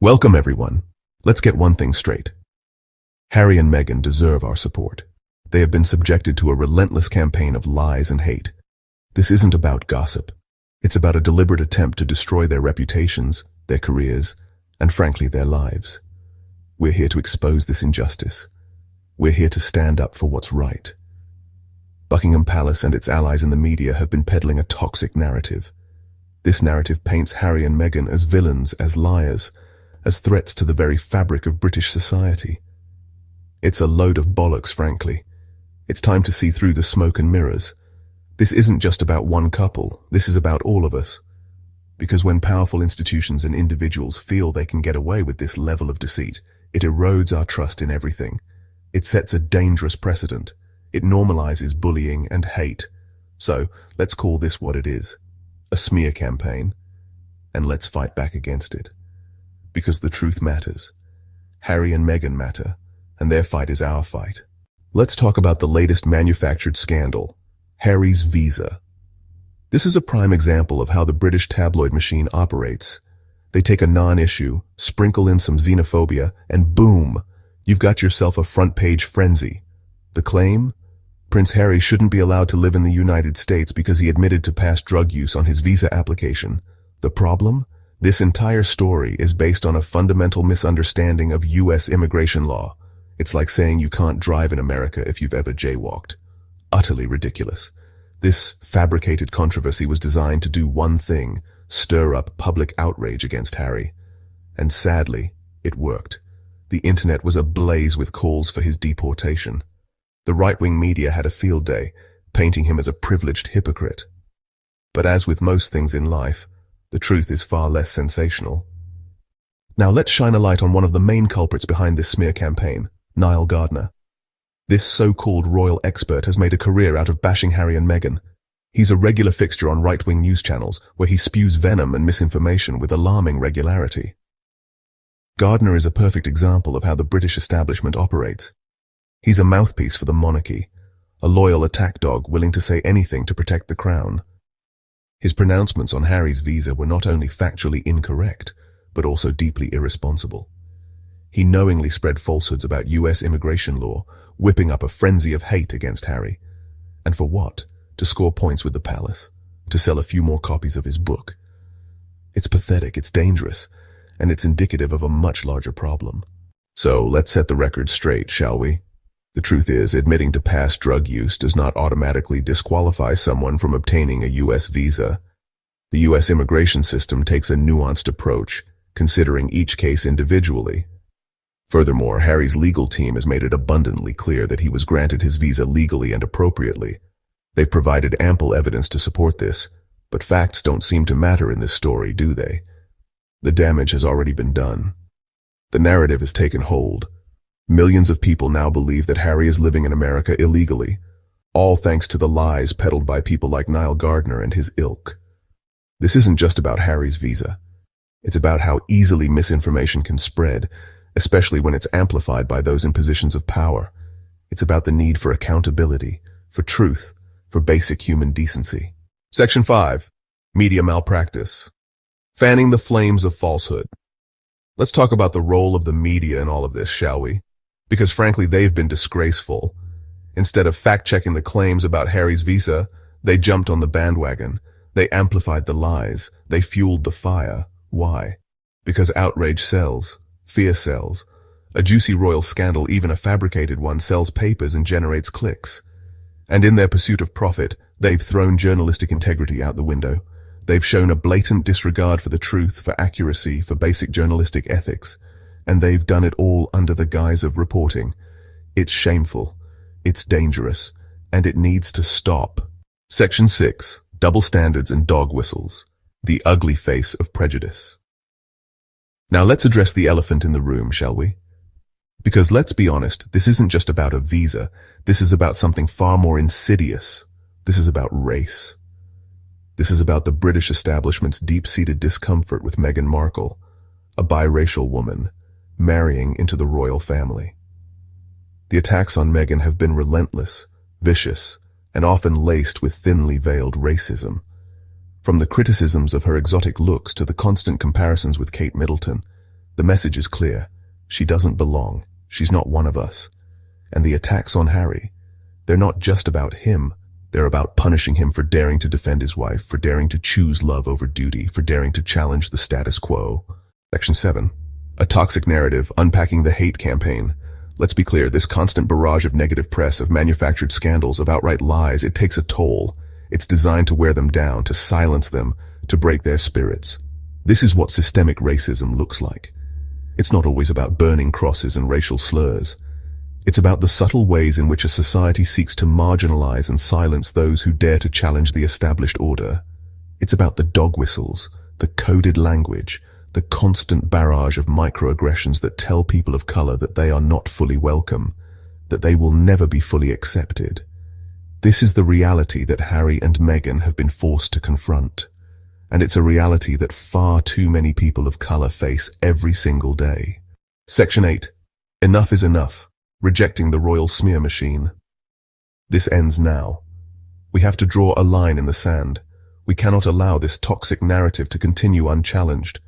Welcome, everyone. Let's get one thing straight. Harry and Meghan deserve our support. They have been subjected to a relentless campaign of lies and hate. This isn't about gossip. It's about a deliberate attempt to destroy their reputations, their careers, and frankly, their lives. We're here to expose this injustice. We're here to stand up for what's right. Buckingham Palace and its allies in the media have been peddling a toxic narrative. This narrative paints Harry and Meghan as villains, as liars, as threats to the very fabric of British society. It's a load of bollocks, frankly. It's time to see through the smoke and mirrors. This isn't just about one couple, this is about all of us. Because when powerful institutions and individuals feel they can get away with this level of deceit, it erodes our trust in everything. It sets a dangerous precedent. It normalizes bullying and hate. So, let's call this what it is. A smear campaign. And let's fight back against it. Because the truth matters. Harry and Meghan matter, and their fight is our fight. Let's talk about the latest manufactured scandal, Harry's visa. This is a prime example of how the British tabloid machine operates. They take a non-issue, sprinkle in some xenophobia, and boom, you've got yourself a front-page frenzy. The claim? Prince Harry shouldn't be allowed to live in the United States because he admitted to past drug use on his visa application. The problem? This entire story is based on a fundamental misunderstanding of U.S. immigration law. It's like saying you can't drive in America if you've ever jaywalked. Utterly ridiculous. This fabricated controversy was designed to do one thing, stir up public outrage against Harry. And sadly, it worked. The internet was ablaze with calls for his deportation. The right-wing media had a field day, painting him as a privileged hypocrite. But as with most things in life, the truth is far less sensational. Now let's shine a light on one of the main culprits behind this smear campaign, Nile Gardiner. This so-called royal expert has made a career out of bashing Harry and Meghan. He's a regular fixture on right-wing news channels where he spews venom and misinformation with alarming regularity. Gardiner is a perfect example of how the British establishment operates. He's a mouthpiece for the monarchy, a loyal attack dog willing to say anything to protect the crown. His pronouncements on Harry's visa were not only factually incorrect, but also deeply irresponsible. He knowingly spread falsehoods about U.S. immigration law, whipping up a frenzy of hate against Harry. And for what? To score points with the palace, to sell a few more copies of his book. It's pathetic, it's dangerous, and it's indicative of a much larger problem. So let's set the record straight, shall we? The truth is, admitting to past drug use does not automatically disqualify someone from obtaining a U.S. visa. The U.S. immigration system takes a nuanced approach, considering each case individually. Furthermore, Harry's legal team has made it abundantly clear that he was granted his visa legally and appropriately. They've provided ample evidence to support this, but facts don't seem to matter in this story, do they? The damage has already been done. The narrative has taken hold. Millions of people now believe that Harry is living in America illegally, all thanks to the lies peddled by people like Nile Gardiner and his ilk. This isn't just about Harry's visa. It's about how easily misinformation can spread, especially when it's amplified by those in positions of power. It's about the need for accountability, for truth, for basic human decency. Section 5. Media malpractice. Fanning the flames of falsehood. Let's talk about the role of the media in all of this, shall we? Because frankly, they've been disgraceful. Instead of fact-checking the claims about Harry's visa, they jumped on the bandwagon. They amplified the lies. They fueled the fire. Why? Because outrage sells. Fear sells. A juicy royal scandal, even a fabricated one, sells papers and generates clicks. And in their pursuit of profit, they've thrown journalistic integrity out the window. They've shown a blatant disregard for the truth, for accuracy, for basic journalistic ethics. And they've done it all under the guise of reporting. It's shameful, it's dangerous, and it needs to stop. Section 6. Double standards and dog whistles. The ugly face of prejudice. Now let's address the elephant in the room, shall we? Because let's be honest, this isn't just about a visa. This is about something far more insidious. This is about race. This is about the British establishment's deep-seated discomfort with Meghan Markle, a biracial woman, marrying into the royal family. The attacks on Meghan have been relentless, vicious, and often laced with thinly veiled racism. From the criticisms of her exotic looks to the constant comparisons with Kate Middleton, The message is clear. She doesn't belong. She's not one of us. And the attacks on Harry, they're not just about him. They're about punishing him for daring to defend his wife, for daring to choose love over duty, for daring to challenge the status quo. Section 7. A toxic narrative, unpacking the hate campaign. Let's be clear, this constant barrage of negative press, of manufactured scandals, of outright lies, it takes a toll. It's designed to wear them down, to silence them, to break their spirits. This is what systemic racism looks like. It's not always about burning crosses and racial slurs. It's about the subtle ways in which a society seeks to marginalize and silence those who dare to challenge the established order. It's about the dog whistles, the coded language, the constant barrage of microaggressions that tell people of color that they are not fully welcome, that they will never be fully accepted. This is the reality that Harry and Meghan have been forced to confront. And it's a reality that far too many people of color face every single day. Section 8. Enough is enough. Rejecting the royal smear machine. This ends now. We have to draw a line in the sand. We cannot allow this toxic narrative to continue unchallenged.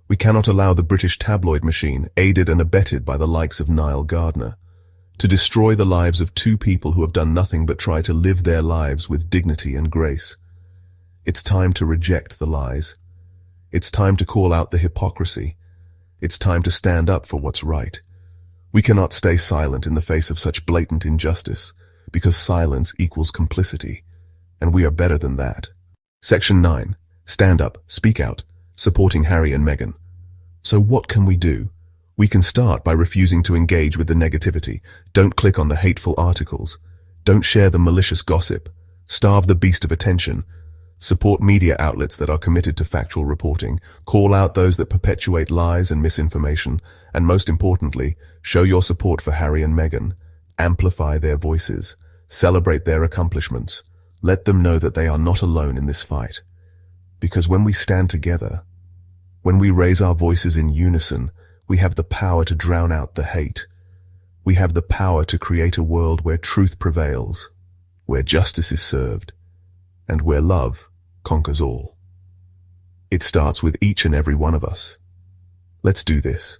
We cannot allow the British tabloid machine, aided and abetted by the likes of Nile Gardiner, to destroy the lives of two people who have done nothing but try to live their lives with dignity and grace. It's time to reject the lies. It's time to call out the hypocrisy. It's time to stand up for what's right. We cannot stay silent in the face of such blatant injustice, because silence equals complicity, and we are better than that. Section 9. Stand up, speak out, supporting Harry and Meghan. So what can we do? We can start by refusing to engage with the negativity. Don't click on the hateful articles. Don't share the malicious gossip. Starve the beast of attention. Support media outlets that are committed to factual reporting. Call out those that perpetuate lies and misinformation. And most importantly, show your support for Harry and Meghan. Amplify their voices. Celebrate their accomplishments. Let them know that they are not alone in this fight. Because when we stand together, when we raise our voices in unison, we have the power to drown out the hate. We have the power to create a world where truth prevails, where justice is served, and where love conquers all. It starts with each and every one of us. Let's do this.